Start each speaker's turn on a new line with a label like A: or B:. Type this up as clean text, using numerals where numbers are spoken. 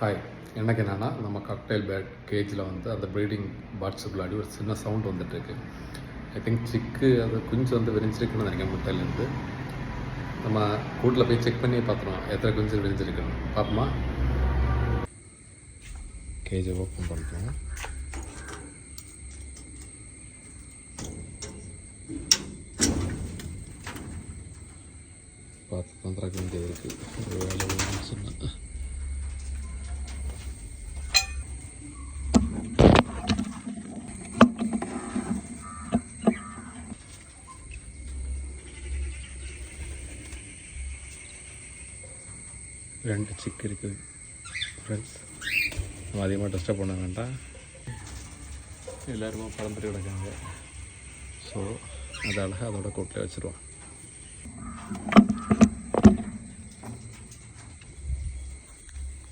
A: Hi, எனக்கு என்னென்னா நம்ம காக்டெயில் பேட் கேஜில் வந்து அந்த ப்ரீடிங் பாட்ஸுக்குள்ளாடி ஒரு சின்ன சவுண்ட் வந்துட்டுருக்கு. ஐ திங்க் சிக்கு அது குஞ்சு வந்து விரிஞ்சிருக்குன்னு நினைக்கிறேன். முட்டையிலேருந்து நம்ம கூட்டில் போய் செக் பண்ணி பார்த்துருவோம் எத்தனை குஞ்சு விரிஞ்சிருக்குன்னு. பார்ப்போமா? கேஜை ஓப்பன் பண்ணுறோம். பார்த்து பண்ணுறக்கு வேண்டியது இருக்குது. ஒரு வேலை சொன்னேன். ரெண்டு சிக்கு இருக்குது ஃப்ரெண்ட்ஸ். நம்ம அதிகமாக டிஸ்டர்ப் பண்ண வேண்டாம். எல்லாருமே பறந்துட்டு கிடக்காங்க. ஸோ அதை அழகாக அதோட கூட்டில் வச்சுருவோம்.